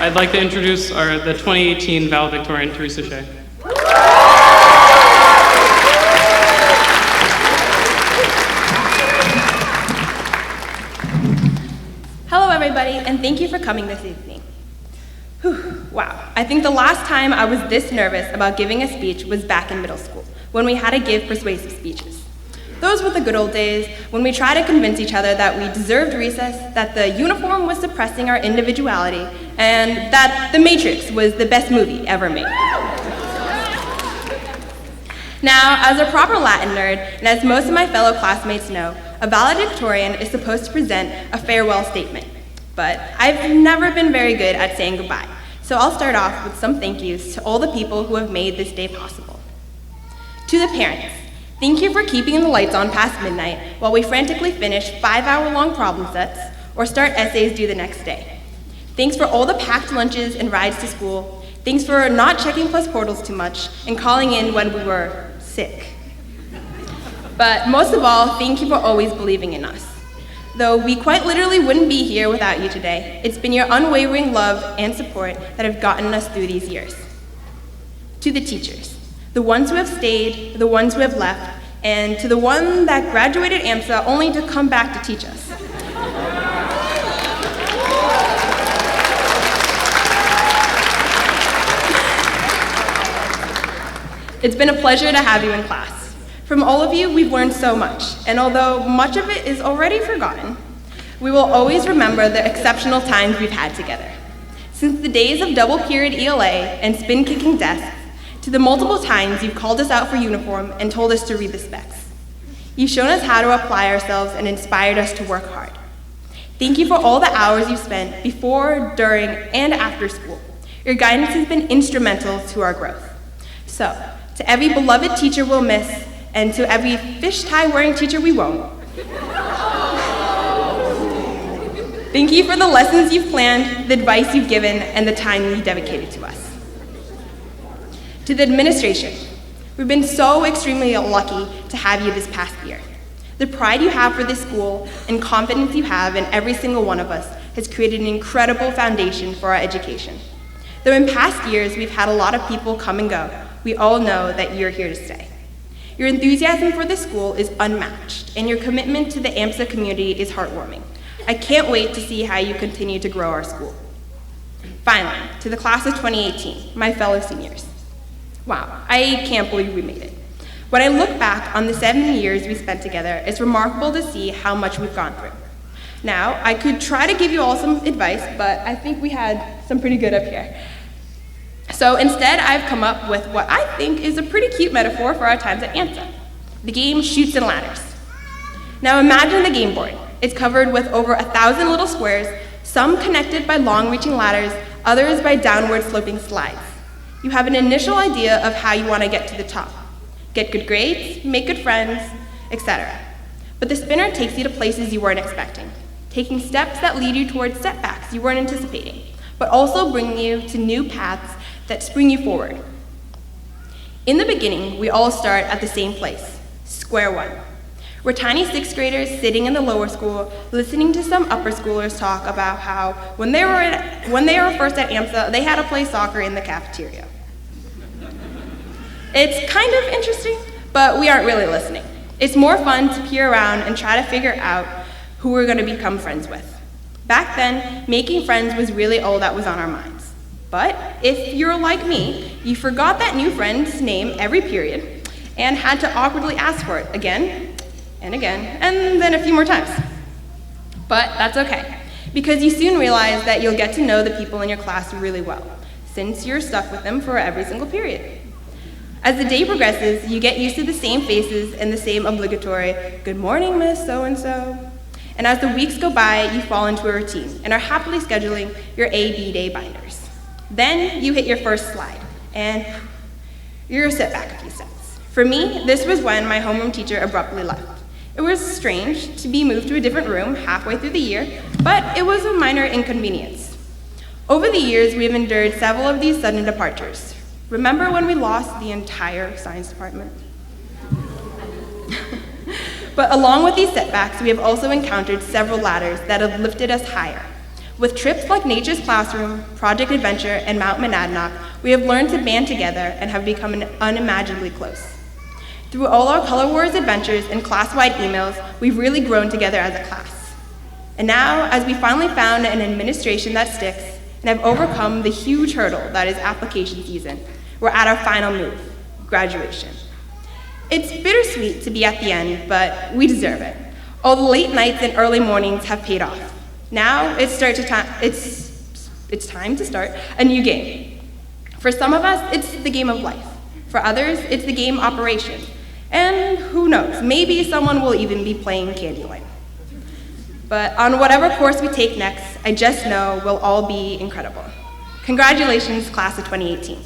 I'd like to introduce the 2018 Valedictorian, Theresa Hsieh. Hello everybody, and thank you for coming this evening. Whew, wow, I think the last time I was this nervous about giving a speech was back in middle school, when we had to give persuasive speeches. Those were the good old days, when we tried to convince each other that we deserved recess, that the uniform was suppressing our individuality, and that The Matrix was the best movie ever made. Now, as a proper Latin nerd, and as most of my fellow classmates know, a valedictorian is supposed to present a farewell statement. But I've never been very good at saying goodbye, so I'll start off with some thank yous to all the people who have made this day possible. To the parents, thank you for keeping the lights on past midnight while we frantically finish 5-hour-long problem sets or start essays due the next day. Thanks for all the packed lunches and rides to school. Thanks for not checking plus portals too much and calling in when we were sick. But most of all, thank you for always believing in us. Though we quite literally wouldn't be here without you today, it's been your unwavering love and support that have gotten us through these years. To the teachers, the ones who have stayed, the ones who have left, and to the one that graduated AMSA only to come back to teach us. It's been a pleasure to have you in class. From all of you, we've learned so much, and although much of it is already forgotten, we will always remember the exceptional times we've had together. Since the days of double-period ELA and spin-kicking desks, to the multiple times you've called us out for uniform and told us to read the specs. You've shown us how to apply ourselves and inspired us to work hard. Thank you for all the hours you've spent before, during, and after school. Your guidance has been instrumental to our growth. So, to every beloved teacher we'll miss, and to every fish tie wearing teacher we won't. Thank you for the lessons you've planned, the advice you've given, and the time you've dedicated to us. To the administration, we've been so extremely lucky to have you this past year. The pride you have for this school and confidence you have in every single one of us has created an incredible foundation for our education. Though in past years we've had a lot of people come and go, we all know that you're here to stay. Your enthusiasm for this school is unmatched, and your commitment to the AMSA community is heartwarming. I can't wait to see how you continue to grow our school. Finally, to the class of 2018, my fellow seniors. Wow, I can't believe we made it. When I look back on the 7 years we spent together, it's remarkable to see how much we've gone through. Now, I could try to give you all some advice, but I think we had some pretty good up here. So instead, I've come up with what I think is a pretty cute metaphor for our times at AMSA, the game Chutes and Ladders. Now imagine the game board. It's covered with over 1,000 little squares, some connected by long-reaching ladders, others by downward-sloping slides. You have an initial idea of how you want to get to the top. Get good grades, make good friends, etc. But the spinner takes you to places you weren't expecting, taking steps that lead you towards setbacks you weren't anticipating, but also bring you to new paths that spring you forward. In the beginning, we all start at the same place, square one. We're tiny 6th graders sitting in the lower school, listening to some upper schoolers talk about how when they were first at AMSA, they had to play soccer in the cafeteria. It's kind of interesting, but we aren't really listening. It's more fun to peer around and try to figure out who we're going to become friends with. Back then, making friends was really all that was on our minds. But if you're like me, you forgot that new friend's name every period and had to awkwardly ask for it again and again, and then a few more times. But that's okay, because you soon realize that you'll get to know the people in your class really well, since you're stuck with them for every single period. As the day progresses, you get used to the same faces and the same obligatory, "Good morning, Miss So-and-so." And as the weeks go by, you fall into a routine and are happily scheduling your A-B day binders. Then you hit your first slide, and you're set back a few steps. For me, this was when my homeroom teacher abruptly left. It was strange to be moved to a different room halfway through the year, but it was a minor inconvenience. Over the years, we have endured several of these sudden departures. Remember when we lost the entire science department? But along with these setbacks, we have also encountered several ladders that have lifted us higher. With trips like Nature's Classroom, Project Adventure, and Mount Monadnock, we have learned to band together and have become unimaginably close. Through all our Color Wars adventures and class-wide emails, we've really grown together as a class. And now, as we finally found an administration that sticks and have overcome the huge hurdle that is application season, we're at our final move, graduation. It's bittersweet to be at the end, but we deserve it. All the late nights and early mornings have paid off. Now it's time to start a new game. For some of us, it's the game of life. For others, it's the game Operation. And who knows, maybe someone will even be playing Candyland. But on whatever course we take next, I just know we'll all be incredible. Congratulations, class of 2018.